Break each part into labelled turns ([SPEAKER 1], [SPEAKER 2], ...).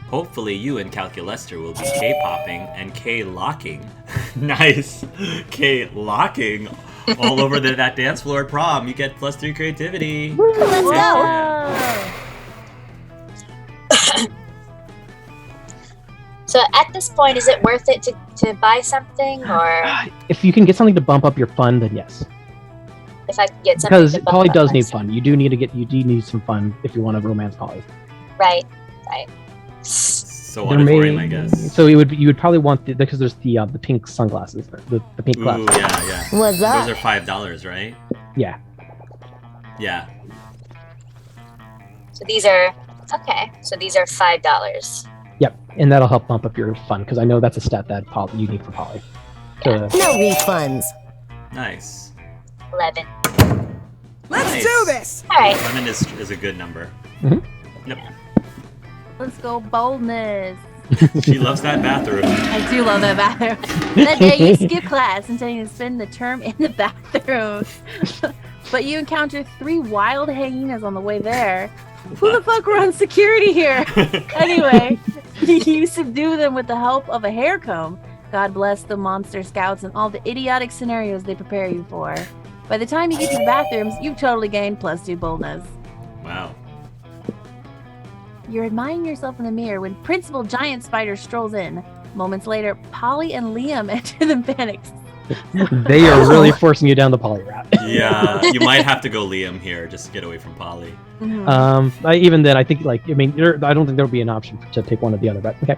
[SPEAKER 1] Hopefully you and Calculester will be K-popping and K-locking. Nice. K-locking all over that dance floor at prom. You get +3 creativity.
[SPEAKER 2] Let's go.
[SPEAKER 1] Yeah.
[SPEAKER 2] So at this point, is it worth it to buy something, or
[SPEAKER 3] If you can get something to bump up your fun, then yes.
[SPEAKER 2] if I can get something?
[SPEAKER 3] Because
[SPEAKER 2] to bump
[SPEAKER 3] Polly
[SPEAKER 2] up
[SPEAKER 3] does
[SPEAKER 2] my
[SPEAKER 3] need
[SPEAKER 2] stuff?
[SPEAKER 3] fun. You do need some fun if you want to romance Polly.
[SPEAKER 2] Right.
[SPEAKER 1] So
[SPEAKER 3] There
[SPEAKER 1] auditorium,
[SPEAKER 3] may-
[SPEAKER 1] I guess.
[SPEAKER 3] So you would probably want because there's the pink sunglasses, the pink
[SPEAKER 1] Ooh,
[SPEAKER 3] glasses.
[SPEAKER 1] yeah.
[SPEAKER 4] What's up?
[SPEAKER 1] Those are $5, right?
[SPEAKER 3] Yeah.
[SPEAKER 1] Yeah.
[SPEAKER 2] So these are okay. So these are $5.
[SPEAKER 3] Yep, and that'll help bump up your fun because I know that's a stat that you need for Polly.
[SPEAKER 2] Yeah.
[SPEAKER 4] No refunds.
[SPEAKER 1] Nice.
[SPEAKER 2] 11.
[SPEAKER 5] Let's
[SPEAKER 1] Nice.
[SPEAKER 5] do this!
[SPEAKER 2] All right.
[SPEAKER 1] 11 is a good number.
[SPEAKER 3] Mhm.
[SPEAKER 1] Yep.
[SPEAKER 6] Let's go boldness.
[SPEAKER 1] She loves that bathroom.
[SPEAKER 6] I do love that bathroom. That day you skip class intending to spend the term in the bathroom. But you encounter 3 wild hyenas on the way there. Who the fuck runs security here? Anyway, you subdue them with the help of a hair comb. God bless the monster scouts and all the idiotic scenarios they prepare you for. By the time you get to the bathrooms, you've totally gained +2 boldness.
[SPEAKER 1] Wow.
[SPEAKER 6] You're admiring yourself in the mirror when Principal Giant Spider strolls in. Moments later, Polly and Liam enter the panics.
[SPEAKER 3] They are really forcing you down the Polly route.
[SPEAKER 1] Yeah, you might have to go Liam here just to get away from Polly.
[SPEAKER 3] Even then, I think I don't think there'll be an option to pick one or the other. But okay.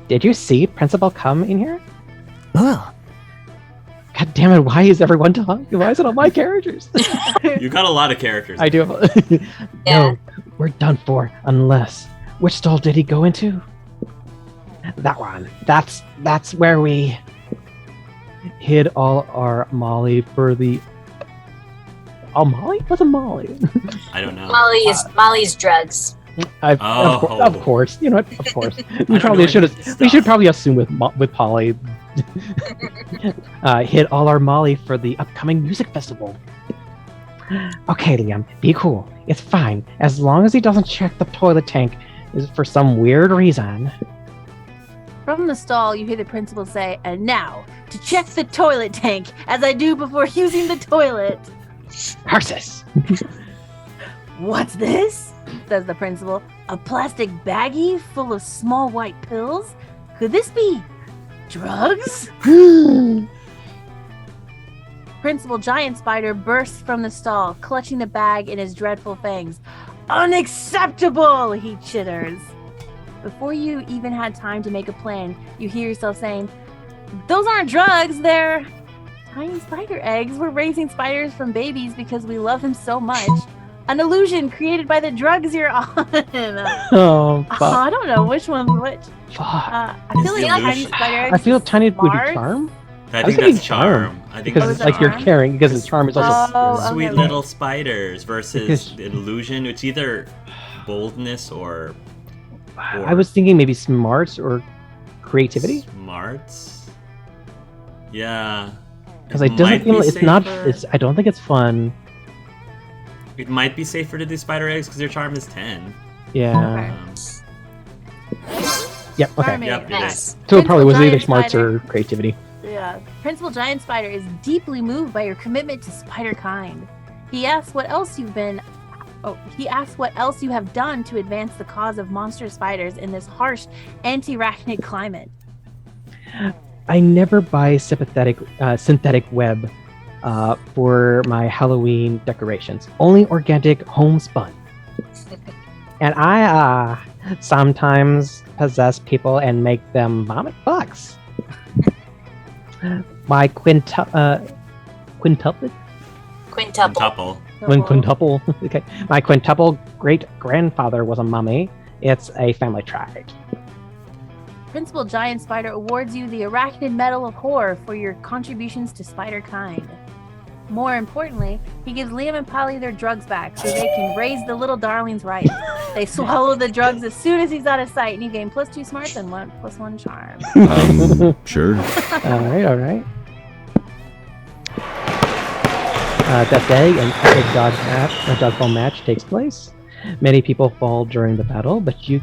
[SPEAKER 3] Did you see Principal come in here?
[SPEAKER 4] Oh,
[SPEAKER 3] God damn it! Why is everyone talking? Why is it all my characters?
[SPEAKER 1] You got a lot of characters.
[SPEAKER 3] I do.
[SPEAKER 2] Yeah.
[SPEAKER 3] No, we're done for unless. Which stall did he go into? That one. That's where we hid all our Molly for the. Oh, Molly? What's a Molly?
[SPEAKER 1] I don't know.
[SPEAKER 2] Molly's drugs.
[SPEAKER 3] Of course. You know what? Of course. We
[SPEAKER 1] know
[SPEAKER 3] probably should.
[SPEAKER 1] any of this
[SPEAKER 3] We should
[SPEAKER 1] stuff.
[SPEAKER 3] probably assume with Polly. Hid all our Molly for the upcoming music festival. Okay, Liam, be cool. It's fine as long as he doesn't check the toilet tank for some weird reason.
[SPEAKER 6] From the stall, you hear the principal say, "And now, to check the toilet tank, as I do before using the toilet."
[SPEAKER 3] Narcissus.
[SPEAKER 6] "What's this?" says the principal. "A plastic baggie full of small white pills? Could this be drugs?" Principal Giant Spider bursts from the stall, clutching the bag in his dreadful fangs. "Unacceptable!" he chitters. Before you even had time to make a plan, you hear yourself saying, "Those aren't drugs, they're tiny spider eggs. We're raising spiders from babies because we love them so much. An illusion created by the drugs you're on."
[SPEAKER 3] Oh, fuck.
[SPEAKER 6] I don't know which one's which.
[SPEAKER 3] Fuck.
[SPEAKER 6] I
[SPEAKER 1] It's
[SPEAKER 6] feel
[SPEAKER 1] the
[SPEAKER 6] like tiny
[SPEAKER 1] illusion.
[SPEAKER 6] spider eggs.
[SPEAKER 3] I feel tiny would be
[SPEAKER 6] smart.
[SPEAKER 3] charm.
[SPEAKER 1] I
[SPEAKER 3] I was
[SPEAKER 1] think
[SPEAKER 3] thinking
[SPEAKER 1] that's charm. I think
[SPEAKER 3] Because
[SPEAKER 6] Oh,
[SPEAKER 3] it's
[SPEAKER 6] is
[SPEAKER 3] like
[SPEAKER 6] that
[SPEAKER 3] you're
[SPEAKER 6] charm?
[SPEAKER 3] caring. Because his charm is also.
[SPEAKER 6] Oh,
[SPEAKER 1] sweet
[SPEAKER 6] okay.
[SPEAKER 1] little spiders versus
[SPEAKER 3] Because-
[SPEAKER 1] illusion. It's either boldness or
[SPEAKER 3] I was thinking maybe smarts or creativity.
[SPEAKER 1] smarts. Yeah.
[SPEAKER 3] Because it doesn't
[SPEAKER 1] might
[SPEAKER 3] feel.
[SPEAKER 1] be
[SPEAKER 3] It's not.
[SPEAKER 1] safer.
[SPEAKER 3] I don't think it's fun.
[SPEAKER 1] It might be safer to do spider eggs because their charm is 10.
[SPEAKER 3] Yeah.
[SPEAKER 6] Okay.
[SPEAKER 3] Yep. Okay.
[SPEAKER 6] Charming.
[SPEAKER 1] Yep, it is.
[SPEAKER 2] Nice.
[SPEAKER 3] So it probably was
[SPEAKER 6] Principal
[SPEAKER 3] either
[SPEAKER 6] Giant
[SPEAKER 3] smarts
[SPEAKER 6] Spider.
[SPEAKER 3] or creativity.
[SPEAKER 6] Yeah. Principal Giant Spider is deeply moved by your commitment to spider kind. He asks what else you have done to advance the cause of monster spiders in this harsh anti-arachnid climate.
[SPEAKER 3] I never buy synthetic web for my Halloween decorations. Only organic homespun. And I sometimes possess people and make them vomit bugs. My quintuple.
[SPEAKER 1] Quintuple.
[SPEAKER 3] Quintuple. Okay. My quintuple great grandfather was a mummy. It's a family trait.
[SPEAKER 6] Principal Giant Spider awards you the Arachnid Medal of Horror for your contributions to spider kind. More importantly, he gives Liam and Polly their drugs back so they can raise the little darlings right. They swallow the drugs as soon as he's out of sight, and you gain +2 smarts and +1 charm.
[SPEAKER 7] Sure.
[SPEAKER 3] All right. That day, an epic dodgeball match takes place. Many people fall during the battle, but you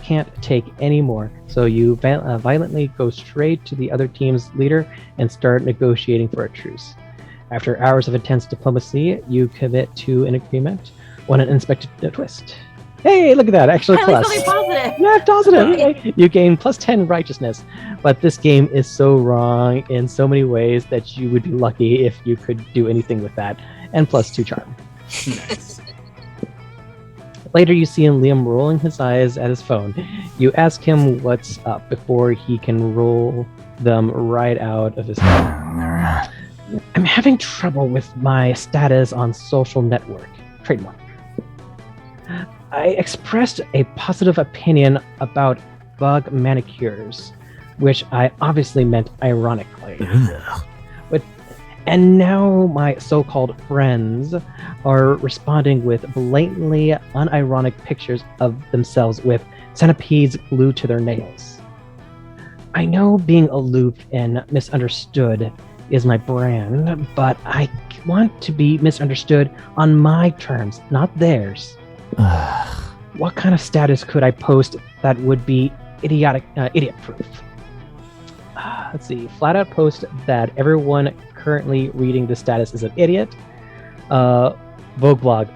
[SPEAKER 3] can't take any more. So you violently go straight to the other team's leader and start negotiating for a truce. After hours of intense diplomacy, you commit to an agreement when an unexpected twist. Hey, look at that! Actually, plus.
[SPEAKER 6] Something positive.
[SPEAKER 3] Yeah, positive. Yay. You gain plus 10 righteousness, but this game is so wrong in so many ways that you would be lucky if you could do anything with that, and plus 2 charm.
[SPEAKER 1] Nice.
[SPEAKER 3] Later, you see Liam rolling his eyes at his phone. You ask him what's up before he can roll them right out of his head. I'm having trouble with my status on social network. Trademark. I expressed a positive opinion about bug manicures, which I obviously meant ironically. And now my so-called friends are responding with blatantly unironic pictures of themselves with centipedes glued to their nails. I know being aloof and misunderstood is my brand, but I want to be misunderstood on my terms, not theirs. What kind of status could I post that would be idiot-proof? Let's see. Flat out post that everyone currently reading the status is an idiot. Vogue blog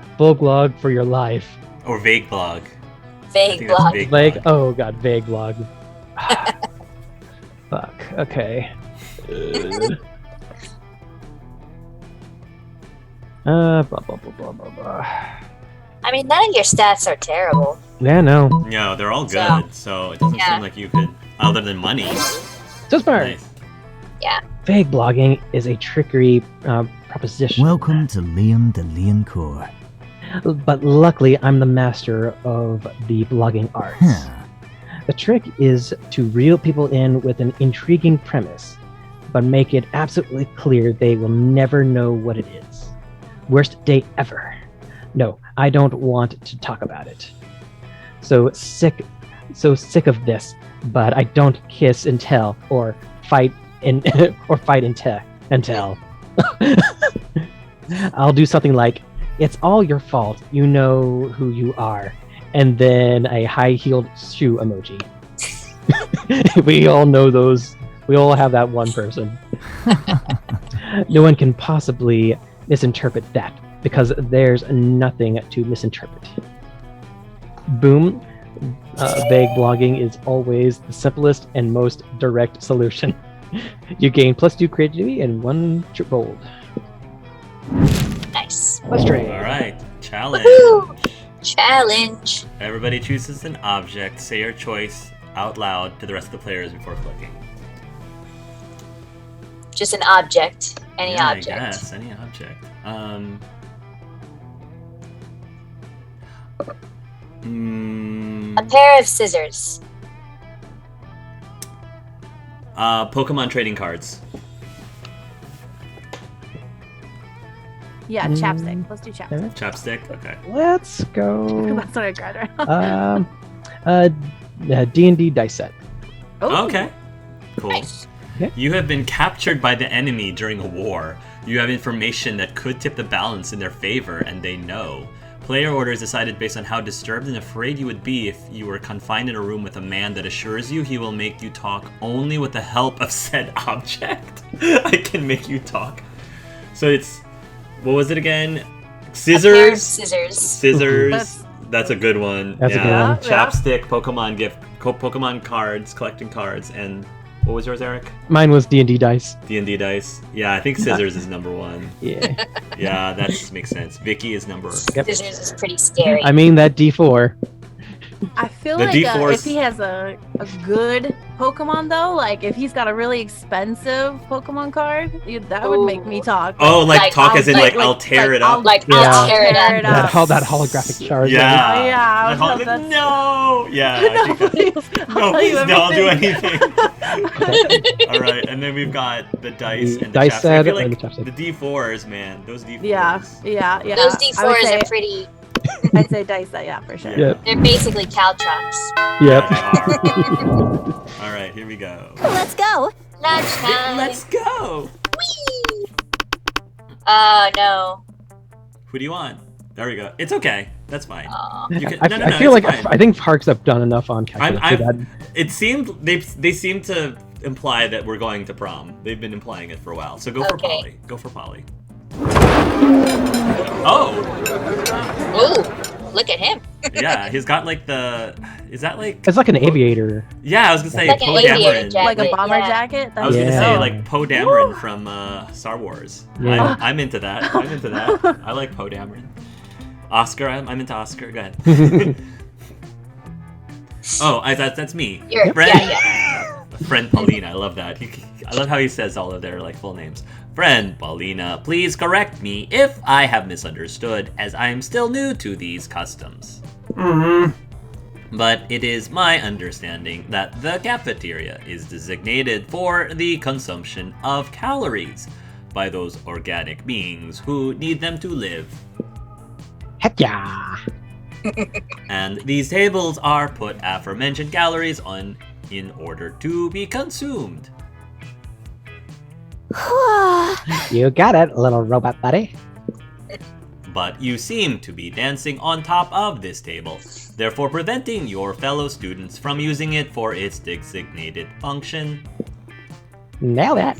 [SPEAKER 3] for your life.
[SPEAKER 1] Or vague blog.
[SPEAKER 2] Vague blog.
[SPEAKER 3] Vague. Oh god, vague blog. Fuck. Okay. Blah blah blah blah blah blah.
[SPEAKER 2] I mean, none of your stats are terrible.
[SPEAKER 3] Yeah, no.
[SPEAKER 1] No, they're all good, so it doesn't seem like you could, other than money.
[SPEAKER 3] So smart.
[SPEAKER 1] Nice.
[SPEAKER 2] Yeah.
[SPEAKER 3] Vague blogging is a trickery proposition.
[SPEAKER 5] Welcome to Liam the Liancourt.
[SPEAKER 3] But luckily, I'm the master of the blogging arts. The trick is to reel people in with an intriguing premise, but make it absolutely clear they will never know what it is. Worst day ever. No, I don't want to talk about it. So sick of this, but I don't kiss and tell or fight and tell. I'll do something like, "It's all your fault. You know who you are," and then a high-heeled shoe emoji. We all know those. We all have that one person. No one can possibly misinterpret that, because there's nothing to misinterpret. Boom. Vague blogging is always the simplest and most direct solution. You gain plus 2 creativity and 1 gold.
[SPEAKER 2] Nice.
[SPEAKER 3] Let's trade.
[SPEAKER 1] Alright, challenge.
[SPEAKER 2] Woohoo! Challenge.
[SPEAKER 1] Everybody chooses an object. Say your choice out loud to the rest of the players before clicking.
[SPEAKER 2] Just an object. Any
[SPEAKER 1] Yeah,
[SPEAKER 2] object.
[SPEAKER 1] I guess, any object.
[SPEAKER 2] A pair of scissors.
[SPEAKER 1] Pokemon trading cards.
[SPEAKER 6] Yeah, chapstick. Let's do chapstick.
[SPEAKER 1] Chapstick? Okay.
[SPEAKER 3] Let's go.
[SPEAKER 6] That's what I grabbed right now.
[SPEAKER 3] D&D dice set.
[SPEAKER 6] Oh,
[SPEAKER 1] Okay. Cool.
[SPEAKER 2] Nice.
[SPEAKER 3] Okay.
[SPEAKER 1] You have been captured by the enemy during a war. You have information that could tip the balance in their favor, and they know. Player order is decided based on how disturbed and afraid you would be if you were confined in a room with a man that assures you he will make you talk only with the help of said object. I can make you talk. So it's, what was it again?
[SPEAKER 2] A pair of
[SPEAKER 1] Scissors?
[SPEAKER 2] scissors.
[SPEAKER 1] Scissors. That's a good one.
[SPEAKER 3] That's a good one.
[SPEAKER 1] Chapstick, Pokemon gift, Pokemon cards, collecting cards, and what was yours, Eric?
[SPEAKER 3] Mine was D&D dice.
[SPEAKER 1] D&D dice. Yeah, I think scissors is number 1.
[SPEAKER 3] Yeah.
[SPEAKER 1] Yeah, that makes sense. Vicky is number.
[SPEAKER 3] Yep.
[SPEAKER 2] Scissors is pretty scary.
[SPEAKER 3] I mean that D4.
[SPEAKER 6] I feel
[SPEAKER 1] The
[SPEAKER 6] like
[SPEAKER 1] D4's
[SPEAKER 6] if he has a good Pokemon though, like if he's got a really expensive Pokemon card, that would make me talk.
[SPEAKER 1] Oh, like talk
[SPEAKER 2] I'll-
[SPEAKER 1] as in I'll tear it up.
[SPEAKER 2] Like,
[SPEAKER 3] Yeah.
[SPEAKER 2] I'll tear it up.
[SPEAKER 3] That holographic Charizard.
[SPEAKER 1] Yeah.
[SPEAKER 6] Oh, yeah, I
[SPEAKER 1] Like,
[SPEAKER 6] would love
[SPEAKER 1] like,
[SPEAKER 6] that.
[SPEAKER 1] no. Yeah. I
[SPEAKER 6] No,
[SPEAKER 1] think
[SPEAKER 6] please.
[SPEAKER 1] no,
[SPEAKER 6] I'll tell
[SPEAKER 1] please
[SPEAKER 6] you
[SPEAKER 1] don't do
[SPEAKER 6] everything.
[SPEAKER 1] anything. All right, and then we've got the dice and the
[SPEAKER 3] Dice
[SPEAKER 1] chapstick. I
[SPEAKER 3] set
[SPEAKER 1] feel
[SPEAKER 3] and
[SPEAKER 1] like
[SPEAKER 3] the chapstick.
[SPEAKER 1] the D4s, man. Those D4s.
[SPEAKER 6] Yeah.
[SPEAKER 2] Those
[SPEAKER 6] I would
[SPEAKER 2] D4s
[SPEAKER 6] say-
[SPEAKER 2] are pretty.
[SPEAKER 6] I'd say dice that, yeah, for sure.
[SPEAKER 3] Yep.
[SPEAKER 2] They're basically Caltrops.
[SPEAKER 3] Yep.
[SPEAKER 1] All right, here we go.
[SPEAKER 4] Let's go.
[SPEAKER 2] Lunchtime.
[SPEAKER 1] Let's go.
[SPEAKER 2] No.
[SPEAKER 1] Who do you want? There we go. It's okay. That's fine.
[SPEAKER 2] Aw.
[SPEAKER 1] You can,
[SPEAKER 3] I feel
[SPEAKER 1] it's
[SPEAKER 3] like
[SPEAKER 1] fine.
[SPEAKER 3] I think Parks have done enough on calculus. so that-
[SPEAKER 1] It seemed they seem to imply that we're going to prom. They've been implying it for a while. So go for
[SPEAKER 2] Okay.
[SPEAKER 1] Polly. Go for Polly. Oh,
[SPEAKER 2] Ooh, look at him.
[SPEAKER 1] yeah. He's got like the. Is that like?
[SPEAKER 3] It's like an aviator.
[SPEAKER 1] Yeah, I was gonna say
[SPEAKER 2] Like an
[SPEAKER 1] Poe
[SPEAKER 2] aviator
[SPEAKER 1] Dameron.
[SPEAKER 2] jacket.
[SPEAKER 6] Like a bomber
[SPEAKER 2] Yeah.
[SPEAKER 6] jacket?
[SPEAKER 1] I was gonna
[SPEAKER 3] Yeah.
[SPEAKER 1] say like Poe Dameron from Star Wars.
[SPEAKER 3] Yeah.
[SPEAKER 1] I'm into that. I'm into that. I like Poe Dameron. Oscar, I'm into Oscar. Go ahead. Oh, that's me.
[SPEAKER 2] You're,
[SPEAKER 1] Friend,
[SPEAKER 2] yeah.
[SPEAKER 1] friend Paulina. I love that. I love how he says all of their like full names. Friend Paulina, please correct me if I have misunderstood, as I am still new to these customs. But it is my understanding that the cafeteria is designated for the consumption of calories by those organic beings who need them to live.
[SPEAKER 3] Heck yeah!
[SPEAKER 1] And these tables are put aforementioned calories on in order to be consumed.
[SPEAKER 3] You got it, little robot buddy.
[SPEAKER 1] But you seem to be dancing on top of this table, therefore preventing your fellow students from using it for its designated function.
[SPEAKER 3] Nailed it.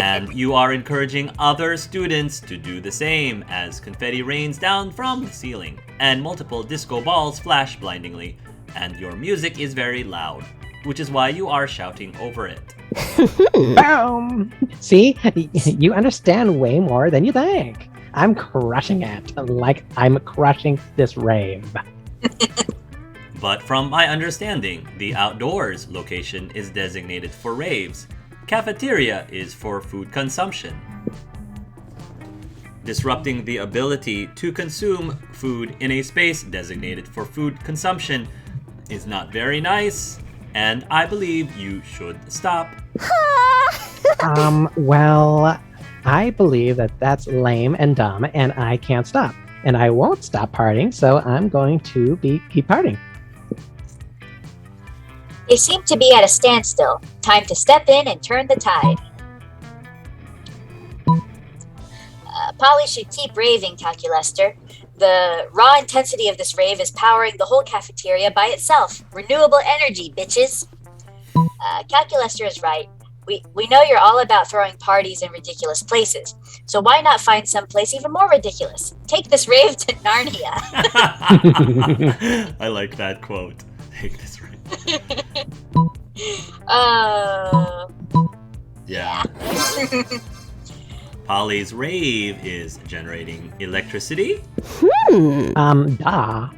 [SPEAKER 1] And you are encouraging other students to do the same as confetti rains down from the ceiling and multiple disco balls flash blindingly, and your music is very loud, which is why you are shouting over it.
[SPEAKER 3] Boom! See, you understand way more than you think. I'm crushing it, like I'm crushing this rave.
[SPEAKER 1] But from my understanding, the outdoors location is designated for raves. Cafeteria is for food consumption. Disrupting the ability to consume food in a space designated for food consumption is not very nice, and I believe you should stop.
[SPEAKER 3] Well, I believe that that's lame and dumb, and I can't stop. And I won't stop partying, so I'm going to keep partying.
[SPEAKER 2] They seem to be at a standstill. Time to step in and turn the tide. Polly should keep raving, Calculester. The raw intensity of this rave is powering the whole cafeteria by itself. Renewable energy, bitches. Calculester is right. We know you're all about throwing parties in ridiculous places. So why not find some place even more ridiculous? Take this rave to Narnia.
[SPEAKER 1] I like that quote. Take this rave. Yeah. Polly's rave is generating electricity.
[SPEAKER 3] Duh.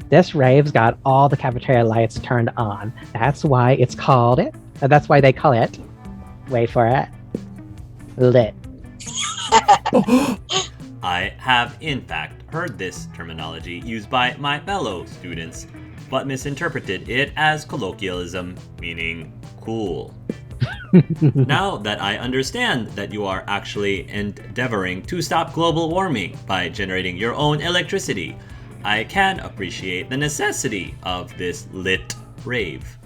[SPEAKER 3] This rave's got all the cafeteria lights turned on. That's why it's called it. That's why they call it. Wait for it. Lit.
[SPEAKER 1] I have, in fact, heard this terminology used by my fellow students, but misinterpreted it as colloquialism, meaning cool. Now that I understand that you are actually endeavoring to stop global warming by generating your own electricity, I can appreciate the necessity of this lit rave.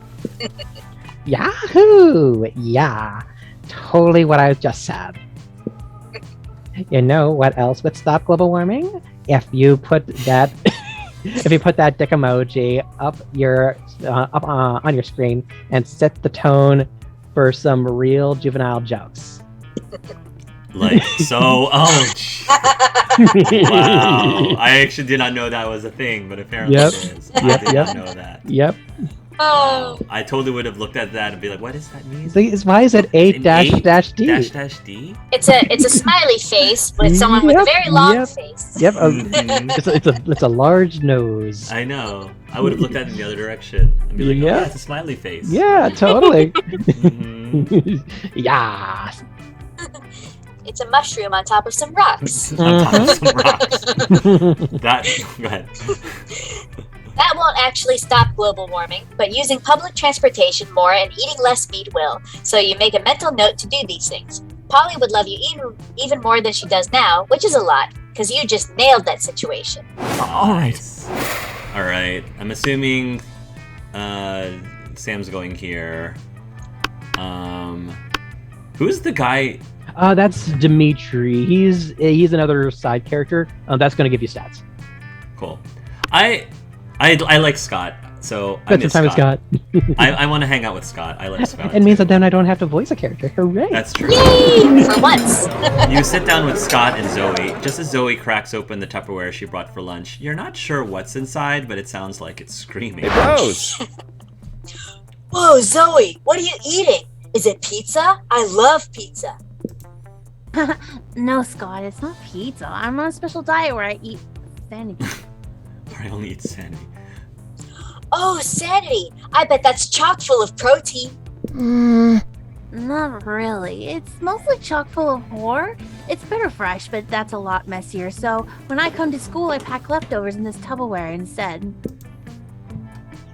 [SPEAKER 3] Yahoo! Yeah. Totally what I just said. You know what else would stop global warming? If you put that if you put that dick emoji up on your screen and set the tone for some real juvenile jokes.
[SPEAKER 1] Like, so, oh, wow. I actually did not know that was a thing, but apparently
[SPEAKER 3] Yep.
[SPEAKER 1] it is. I did not know that.
[SPEAKER 3] Yep.
[SPEAKER 2] Oh,
[SPEAKER 1] I totally would have looked at that and be like, what does that mean?
[SPEAKER 3] Why is it 8
[SPEAKER 1] An
[SPEAKER 3] dash
[SPEAKER 1] eight
[SPEAKER 3] dash D?
[SPEAKER 1] Dash D?
[SPEAKER 2] it's a smiley face with someone with a
[SPEAKER 3] Yep,
[SPEAKER 2] very long
[SPEAKER 3] yep.
[SPEAKER 2] face.
[SPEAKER 3] Yep.
[SPEAKER 1] Mhm.
[SPEAKER 3] It's a large nose.
[SPEAKER 1] I know. I would have looked at it in the other direction and be like, oh,
[SPEAKER 3] Yeah.
[SPEAKER 1] yeah, it's a smiley face.
[SPEAKER 3] Yeah, totally.
[SPEAKER 1] Mhm.
[SPEAKER 3] Yeah.
[SPEAKER 2] It's a mushroom on top of some rocks.
[SPEAKER 1] On top of some rocks. That, go ahead.
[SPEAKER 2] That won't actually stop global warming, but using public transportation more and eating less meat will. So you make a mental note to do these things. Polly would love you even more than she does now, which is a lot, because you just nailed that situation.
[SPEAKER 1] Nice. All right. I'm assuming Sam's going here. Who's the guy?
[SPEAKER 3] That's Dimitri. He's another side character. That's going to give you stats.
[SPEAKER 1] Cool. I like Scott, so I
[SPEAKER 3] That's
[SPEAKER 1] miss
[SPEAKER 3] the time with
[SPEAKER 1] Scott.
[SPEAKER 3] Scott.
[SPEAKER 1] I want to hang out with Scott. I like Scott.
[SPEAKER 3] It means that then I don't have to voice a character. Hooray!
[SPEAKER 1] That's true.
[SPEAKER 2] Yay! For once.
[SPEAKER 1] You sit down with Scott and Zoe. Just as Zoe cracks open the Tupperware she brought for lunch, you're not sure what's inside, but it sounds like it's screaming.
[SPEAKER 7] Hey, bros.
[SPEAKER 2] Whoa, Zoe, what are you eating? Is it pizza? I love pizza.
[SPEAKER 6] No, Scott, it's not pizza. I'm on a special diet where I eat sanity.
[SPEAKER 1] I only eat sanity.
[SPEAKER 2] Oh, sanity. I bet that's chock full of protein.
[SPEAKER 6] Not really. It's mostly chock full of horror. It's bitter fresh, but that's a lot messier. So when I come to school, I pack leftovers in this Tupperware instead.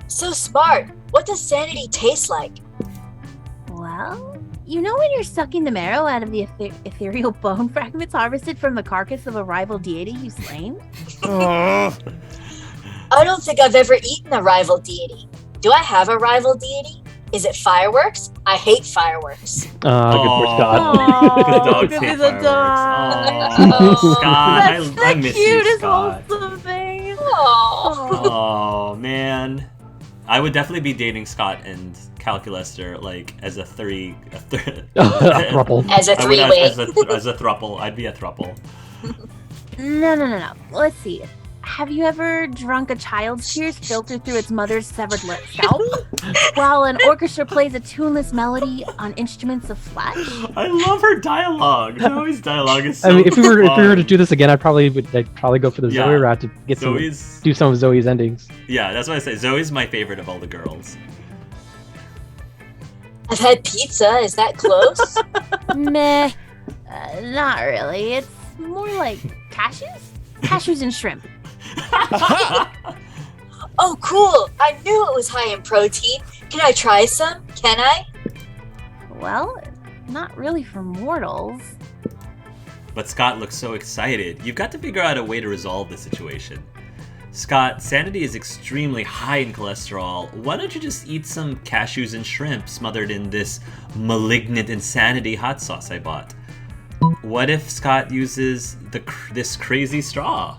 [SPEAKER 2] So smart. What does sanity taste like?
[SPEAKER 6] Well, you know when you're sucking the marrow out of the ethereal bone fragments harvested from the carcass of a rival deity you've slain?
[SPEAKER 2] I don't think I've ever eaten a rival deity. Do I have a rival deity? Is it fireworks? I hate fireworks.
[SPEAKER 3] Good for Scott.
[SPEAKER 1] The dogs
[SPEAKER 6] Good
[SPEAKER 1] hate
[SPEAKER 6] for the
[SPEAKER 1] fireworks.
[SPEAKER 6] dog.
[SPEAKER 1] Aw, Scott,
[SPEAKER 6] That's
[SPEAKER 1] I
[SPEAKER 6] the
[SPEAKER 1] miss you,
[SPEAKER 6] cutest
[SPEAKER 1] Scott.
[SPEAKER 6] wholesome thing.
[SPEAKER 2] Oh.
[SPEAKER 1] Oh man, I would definitely be dating Scott and Calculester like as a
[SPEAKER 3] Thruple.
[SPEAKER 2] As a
[SPEAKER 1] I would
[SPEAKER 2] three-way.
[SPEAKER 1] as a thruple. I'd be a thruple.
[SPEAKER 6] No. Let's see. Have you ever drunk a child's tears filtered through its mother's severed lip scalp? While an orchestra plays a tuneless melody on instruments of flesh?
[SPEAKER 1] I love her dialogue. Zoe's dialogue is so
[SPEAKER 3] I mean, if we were
[SPEAKER 1] fun.
[SPEAKER 3] to do this again, I'd probably go for the
[SPEAKER 1] Yeah.
[SPEAKER 3] Zoe route to get
[SPEAKER 1] Zoe's,
[SPEAKER 3] do some of Zoe's endings.
[SPEAKER 1] yeah, that's what I say. Zoe's my favorite of all the girls.
[SPEAKER 2] I've had pizza. Is that close?
[SPEAKER 6] Meh. Not really. It's more like cashews? Cashews and shrimp.
[SPEAKER 2] Oh, cool. I knew it was high in protein. Can I try some? Can I?
[SPEAKER 6] Well, not really for mortals.
[SPEAKER 1] But Scott looks so excited. You've got to figure out a way to resolve the situation. Scott, sanity is extremely high in cholesterol. Why don't you just eat some cashews and shrimp smothered in this malignant insanity hot sauce I bought? What if Scott uses this crazy straw?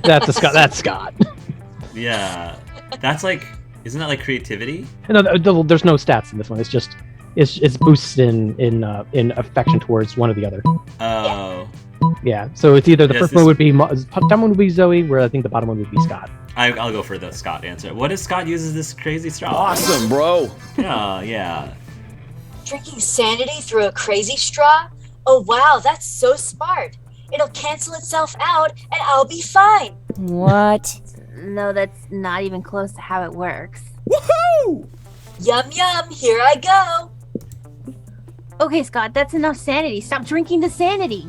[SPEAKER 3] That's Scott.
[SPEAKER 1] Yeah, that's like, isn't that like creativity?
[SPEAKER 3] No, there's no stats in this one. It's boosts in affection towards one or the other.
[SPEAKER 1] Oh,
[SPEAKER 3] Yeah, so it's either the
[SPEAKER 1] Yes,
[SPEAKER 3] first
[SPEAKER 1] this-
[SPEAKER 3] one would be top one would be Zoe, where I think the bottom one would be Scott.
[SPEAKER 1] I'll go for the Scott answer. What if Scott uses this crazy straw?
[SPEAKER 7] Awesome, bro.
[SPEAKER 1] Yeah.
[SPEAKER 2] Drinking sanity through a crazy straw? Oh, wow. That's so smart. It'll cancel itself out and I'll be fine.
[SPEAKER 4] What?
[SPEAKER 6] No, that's not even close to how it works.
[SPEAKER 7] Woohoo!
[SPEAKER 2] Yum, yum. Here I go.
[SPEAKER 6] Okay, Scott, that's enough sanity. Stop drinking the sanity.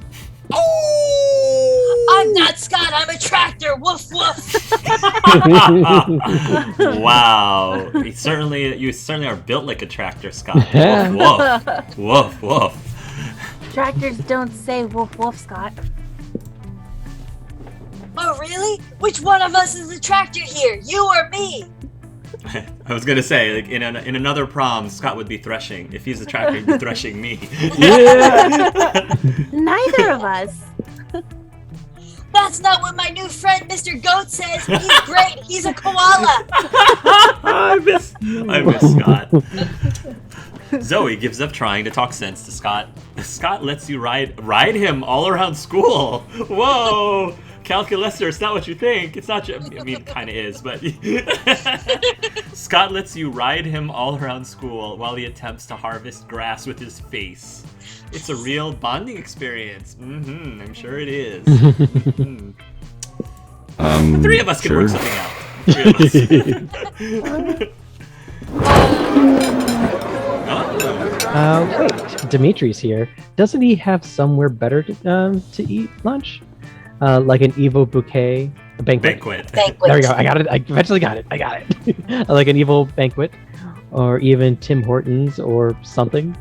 [SPEAKER 7] Oh!
[SPEAKER 2] I'm not Scott. I'm a tractor. Woof, woof.
[SPEAKER 1] Wow. You certainly are built like a tractor, Scott. Woof, woof. Woof, woof.
[SPEAKER 6] Tractors don't say woof woof, Scott.
[SPEAKER 2] Oh, really? Which one of us is the tractor here? You or me?
[SPEAKER 1] I was gonna say, like in another prom, Scott would be threshing. If he's a tractor, he'd be threshing me.
[SPEAKER 6] Neither of us.
[SPEAKER 2] That's not what my new friend Mr. Goat says. He's great. He's a koala.
[SPEAKER 1] I miss Scott. Zoe gives up trying to talk sense to Scott. Scott lets you ride him all around school. Whoa! Calculester, it's not what you think. It's not. I mean, it kind of is, but Scott lets you ride him all around school while he attempts to harvest grass with his face. It's a real bonding experience. I'm sure it is. The three of us can work something out.
[SPEAKER 3] Wait, Dimitri's here. Doesn't he have somewhere better to eat lunch? Like an Evo bouquet, a banquet.
[SPEAKER 2] Banquet.
[SPEAKER 3] There we go. I got it. I eventually got it. Like an evil banquet, or even Tim Hortons or something.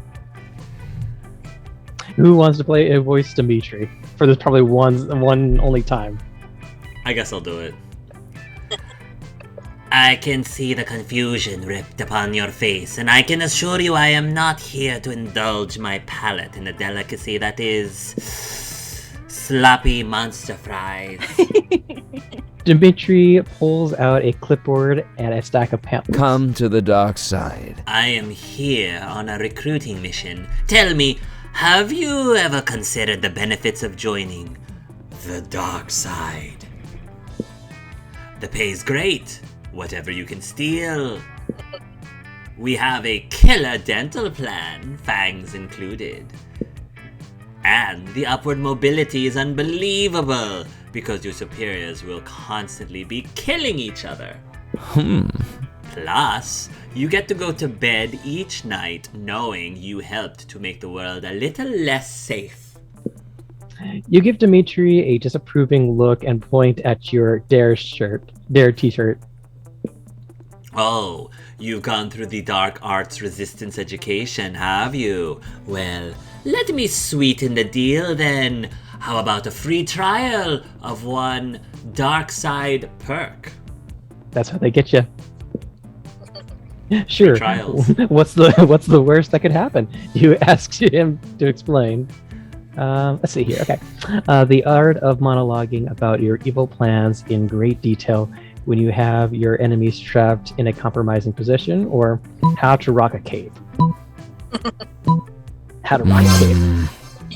[SPEAKER 3] Who wants to play a voice Dimitri for this probably one only time?
[SPEAKER 1] I guess I'll do it. I can see the confusion ripped upon your face, and I can assure you I am not here to indulge my palate in a delicacy that is sloppy monster fries.
[SPEAKER 3] Dimitri pulls out a clipboard and a stack of pamphlets.
[SPEAKER 7] Come to the dark side.
[SPEAKER 1] I am here on a recruiting mission. Tell me, have you ever considered the benefits of joining the dark side? The pay's great. Whatever you can steal. We have a killer dental plan, fangs included. And the upward mobility is unbelievable, because your superiors will constantly be killing each other. Plus, you get to go to bed each night knowing you helped to make the world a little less safe.
[SPEAKER 3] You give Dimitri a disapproving look and point at your Dare t-shirt.
[SPEAKER 1] Oh, you've gone through the dark arts resistance education, have you? Well, let me sweeten the deal then. How about a free trial of one dark side perk?
[SPEAKER 3] That's how they get you. Sure.
[SPEAKER 1] Trials.
[SPEAKER 3] What's the worst that could happen? You ask him to explain. Let's see here. Okay. The art of monologuing about your evil plans in great detail when you have your enemies trapped in a compromising position, or how to rock a cave. How to rock a cave.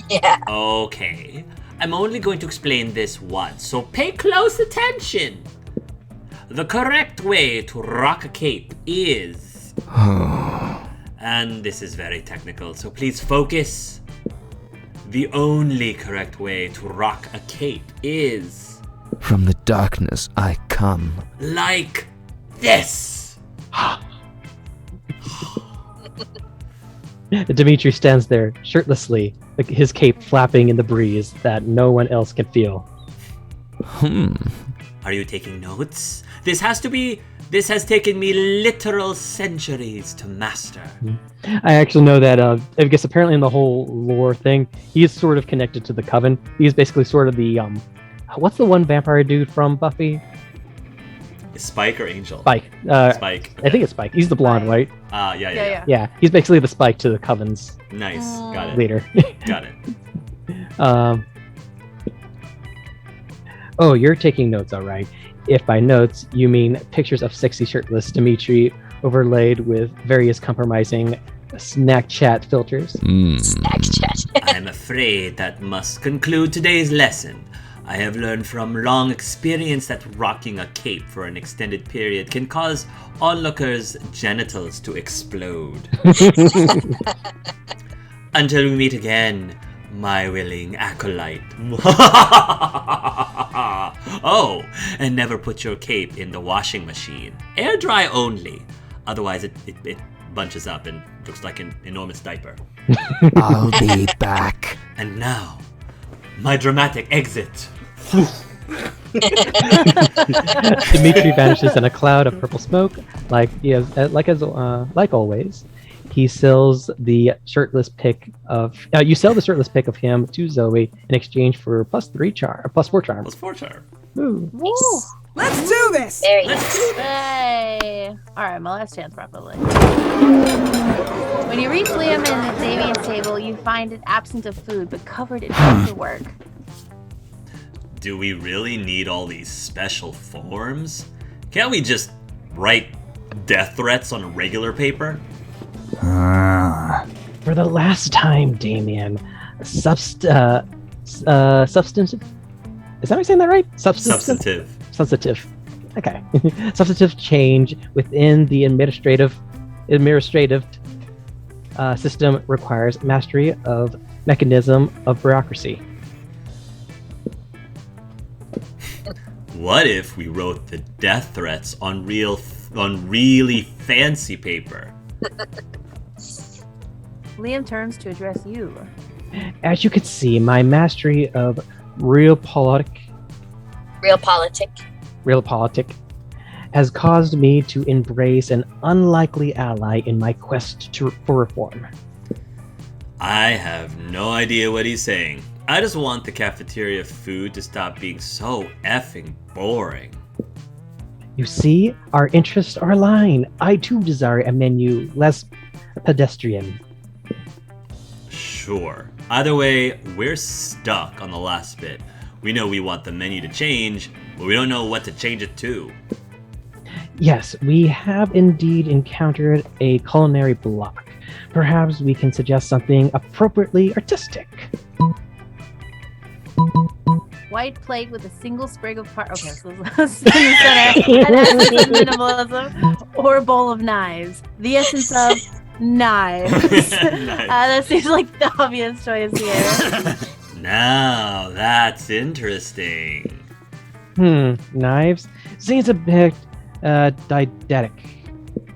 [SPEAKER 2] Yeah.
[SPEAKER 1] Okay, I'm only going to explain this once, so pay close attention. The correct way to rock a cape is... and this is very technical, so please focus. The only correct way to rock a cape is...
[SPEAKER 7] From the darkness I come.
[SPEAKER 1] like this.
[SPEAKER 3] Dimitri stands there shirtlessly, like his cape flapping in the breeze that no one else can feel.
[SPEAKER 1] Are you taking notes? This has taken me literal centuries to master.
[SPEAKER 3] I actually know that, I guess apparently in the whole lore thing, he's sort of connected to the Coven. He's basically sort of the, what's the one vampire dude from Buffy?
[SPEAKER 1] Spike or Angel?
[SPEAKER 3] Spike.
[SPEAKER 1] Spike.
[SPEAKER 3] I think it's Spike. He's the blonde, right?
[SPEAKER 1] Yeah.
[SPEAKER 3] Yeah, he's basically the Spike to the Coven's
[SPEAKER 1] Nice. Got it.
[SPEAKER 3] leader.
[SPEAKER 1] Got it.
[SPEAKER 3] Oh, you're taking notes, all right. If by notes you mean pictures of sexy shirtless Dimitri overlaid with various compromising snack chat filters.
[SPEAKER 2] Snack chat.
[SPEAKER 1] I'm afraid that must conclude today's lesson. I have learned from long experience that rocking a cape for an extended period can cause onlookers' genitals to explode. Until we meet again, my willing acolyte. Oh, and never put your cape in the washing machine. Air dry only. Otherwise it bunches up and looks like an enormous diaper.
[SPEAKER 7] I'll be back.
[SPEAKER 1] And now, my dramatic exit.
[SPEAKER 3] Dimitri vanishes in a cloud of purple smoke, like always. He sells the shirtless pic of you sell the shirtless pic of him to Zoe in exchange for +4 charm.
[SPEAKER 1] +4 charm.
[SPEAKER 3] Ooh.
[SPEAKER 6] Woo!
[SPEAKER 8] Let's do this!
[SPEAKER 2] Very
[SPEAKER 1] Let's
[SPEAKER 2] nice.
[SPEAKER 1] do this.
[SPEAKER 6] Hey! Alright, my last chance probably. When you reach Liam and Damien's table, you find it absent of food, but covered in paperwork.
[SPEAKER 1] Do we really need all these special forms? Can't we just write death threats on regular paper?
[SPEAKER 3] For the last time, Damien, substantive. Is that me saying that right?
[SPEAKER 1] Substantive.
[SPEAKER 3] Substantive. Okay. Substantive change within the administrative system requires mastery of mechanism of bureaucracy.
[SPEAKER 1] What if we wrote the death threats on really fancy paper?
[SPEAKER 6] Liam turns to address you.
[SPEAKER 3] As you can see, my mastery of realpolitik has caused me to embrace an unlikely ally in my quest for reform.
[SPEAKER 1] I have no idea what he's saying. I just want the cafeteria food to stop being so effing boring.
[SPEAKER 3] You see, our interests are aligned. I too desire a menu less pedestrian.
[SPEAKER 1] Sure. Either way, we're stuck on the last bit. We know we want the menu to change, but we don't know what to change it to.
[SPEAKER 3] Yes, we have indeed encountered a culinary block. Perhaps we can suggest something appropriately artistic.
[SPEAKER 6] White plate with a single sprig of okay, so this in the center, an essence of minimalism, or a bowl of knives. The essence of knives.
[SPEAKER 1] Nice.
[SPEAKER 6] That seems like the obvious choice here.
[SPEAKER 1] Now, that's interesting.
[SPEAKER 3] Knives? Seems a bit didactic.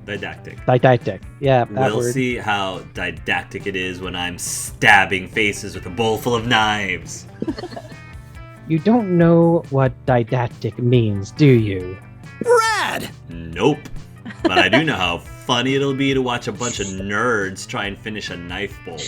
[SPEAKER 3] Didactic. Yeah, that
[SPEAKER 1] We'll
[SPEAKER 3] word.
[SPEAKER 1] see how didactic it is when I'm stabbing faces with a bowl full of knives.
[SPEAKER 3] You don't know what didactic means, do you?
[SPEAKER 5] Rad!
[SPEAKER 1] Nope. But I do know how funny it'll be to watch a bunch of nerds try and finish a knife bowl.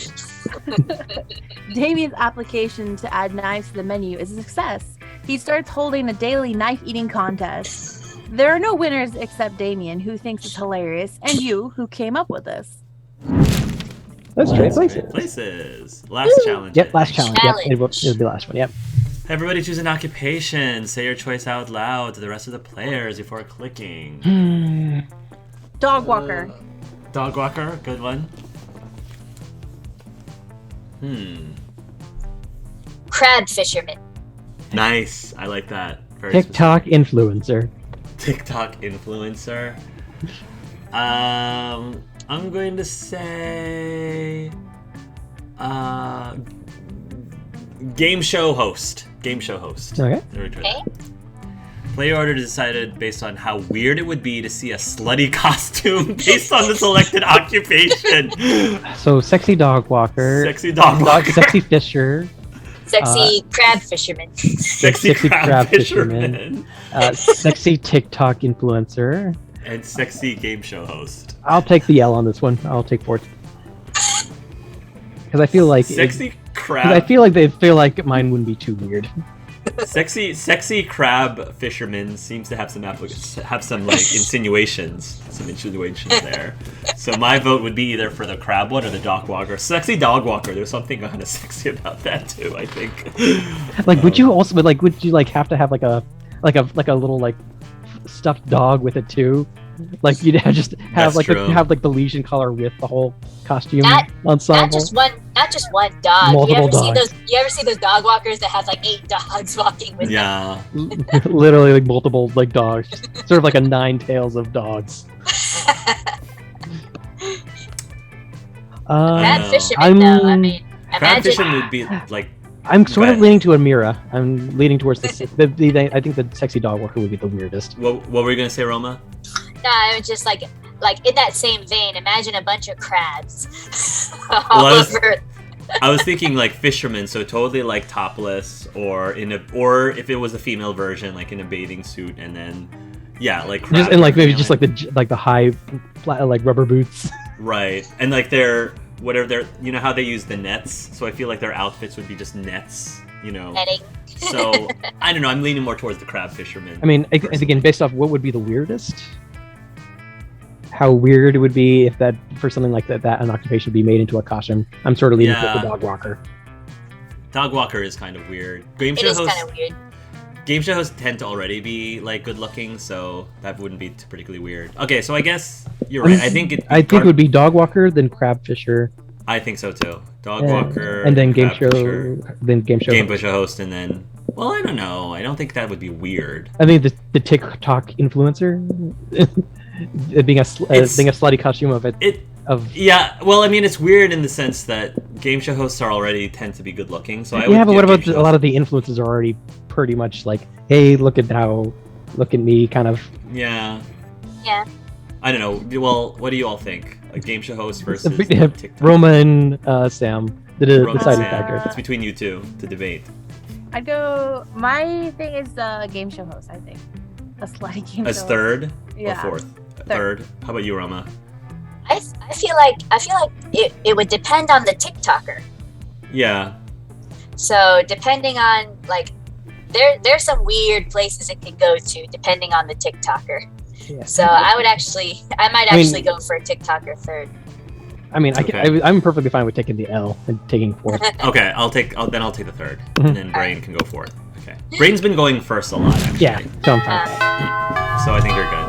[SPEAKER 6] Damien's application to add knives to the menu is a success. He starts holding a daily knife-eating contest. There are no winners except Damien, who thinks it's hilarious, and you, who came up with this.
[SPEAKER 3] Let's trade
[SPEAKER 1] Great
[SPEAKER 3] places.
[SPEAKER 1] places. Last challenge.
[SPEAKER 3] Yep, last challenge. Yep,
[SPEAKER 2] Challenge.
[SPEAKER 3] it'll be the last one. Yep.
[SPEAKER 1] Everybody choose an occupation. Say your choice out loud to the rest of the players before clicking.
[SPEAKER 6] Dog walker.
[SPEAKER 1] Dog walker, good one.
[SPEAKER 2] Crab fisherman.
[SPEAKER 1] Nice. I like that. Very specific.
[SPEAKER 3] TikTok influencer.
[SPEAKER 1] TikTok influencer. I'm going to say game show host. Game show host.
[SPEAKER 3] Okay.
[SPEAKER 1] There we go.
[SPEAKER 2] Okay.
[SPEAKER 1] Player order decided based on how weird it would be to see a slutty costume based on the selected occupation.
[SPEAKER 3] So sexy dog walker.
[SPEAKER 1] Sexy dog walker.
[SPEAKER 3] Sexy fisher.
[SPEAKER 2] Sexy crab fisherman.
[SPEAKER 1] Sexy crab fisherman.
[SPEAKER 3] Sexy TikTok influencer.
[SPEAKER 1] And sexy game show host.
[SPEAKER 3] I'll take the L on this one. I'll take fourth. Because I feel like
[SPEAKER 1] Sexy crab.
[SPEAKER 3] I feel like they feel like mine wouldn't be too weird.
[SPEAKER 1] Sexy crab fisherman seems to have some like insinuations there. So my vote would be either for the crab one or the dog walker. Sexy dog walker. There's something kind of sexy about that too. I think.
[SPEAKER 3] Like, would you have to have like a little like stuffed dog with it too? Like you'd just have
[SPEAKER 1] That's true.
[SPEAKER 3] have the Legion color with the whole costume
[SPEAKER 2] Not
[SPEAKER 3] ensemble.
[SPEAKER 2] not just one dog.
[SPEAKER 3] Multiple
[SPEAKER 2] You
[SPEAKER 3] dogs.
[SPEAKER 2] ever see those dog walkers that have like 8 dogs walking with them?
[SPEAKER 1] Yeah.
[SPEAKER 3] Literally like multiple like dogs, sort of like a 9 tails of dogs.
[SPEAKER 2] Crab fisherman
[SPEAKER 3] I'm-
[SPEAKER 2] though, I mean,
[SPEAKER 1] Crab
[SPEAKER 2] imagine
[SPEAKER 1] fisherman would be like.
[SPEAKER 3] I'm sort of
[SPEAKER 1] Right.
[SPEAKER 3] leaning to Amira. I'm leaning towards the I think the sexy dog walker would be the weirdest.
[SPEAKER 1] What were you gonna say, Roma?
[SPEAKER 2] no, I was just like in that same vein, imagine a bunch of crabs all
[SPEAKER 1] Well, I was-
[SPEAKER 2] over.
[SPEAKER 1] I was thinking like fisherman, so totally like topless, or if it was a female version, like in a bathing suit, and then like crab
[SPEAKER 3] Just and like maybe
[SPEAKER 1] feeling.
[SPEAKER 3] just like the high like rubber boots.
[SPEAKER 1] Right, and like they're how they use the nets, so I feel like their outfits would be just nets,
[SPEAKER 2] Netting.
[SPEAKER 1] So I don't know, I'm leaning more towards the crab fisherman.
[SPEAKER 3] I mean, again, based off what would be the weirdest, how weird it would be if that for something like that an occupation would be made into a costume. I'm sort of leaning towards the dog walker.
[SPEAKER 1] Dog walker is kind of weird. Game
[SPEAKER 2] It
[SPEAKER 1] show
[SPEAKER 2] is
[SPEAKER 1] hosts
[SPEAKER 2] kind of weird.
[SPEAKER 1] Game show hosts tend to already be like good looking, so that wouldn't be particularly weird. Okay, so I guess you're right. I think it
[SPEAKER 3] would be dog walker, then crab fisher,
[SPEAKER 1] I think so too. Dog walker,
[SPEAKER 3] and then game
[SPEAKER 1] crab
[SPEAKER 3] show,
[SPEAKER 1] fisher,
[SPEAKER 3] then game show.
[SPEAKER 1] game show host, and then I don't know. I don't think that would be weird.
[SPEAKER 3] I mean, the TikTok influencer being a slutty costume of it.
[SPEAKER 1] Yeah, well, I mean, it's weird in the sense that game show hosts tend to be good looking. So I would
[SPEAKER 3] Yeah, but
[SPEAKER 1] give
[SPEAKER 3] what about
[SPEAKER 1] game show
[SPEAKER 3] a lot of the influencers are already pretty much like, hey, look at me, kind of.
[SPEAKER 1] Yeah.
[SPEAKER 2] Yeah.
[SPEAKER 1] I don't know. Well, what do you all think? A game show host versus TikTok?
[SPEAKER 3] Roma and Sam, the
[SPEAKER 1] Roma and
[SPEAKER 3] deciding
[SPEAKER 1] Sam.
[SPEAKER 3] factor.
[SPEAKER 1] It's between you two to debate.
[SPEAKER 6] I'd go. My thing is game show host. I think a slutty game
[SPEAKER 1] As
[SPEAKER 6] show.
[SPEAKER 1] third
[SPEAKER 6] Yeah.
[SPEAKER 1] or fourth? Third. How about you, Roma?
[SPEAKER 2] I feel like it would depend on the TikToker.
[SPEAKER 1] Yeah.
[SPEAKER 2] So depending on like there's some weird places it could go to depending on the TikToker.
[SPEAKER 3] Yeah.
[SPEAKER 2] So I might actually go for a TikToker third.
[SPEAKER 3] I mean,
[SPEAKER 1] Okay.
[SPEAKER 3] I'm perfectly fine with taking the L and taking fourth.
[SPEAKER 1] Okay, I'll take the third, and then Brain can go fourth. Okay. Brain's been going first a lot, actually.
[SPEAKER 3] Yeah, so I'm fine.
[SPEAKER 1] So I think you're good.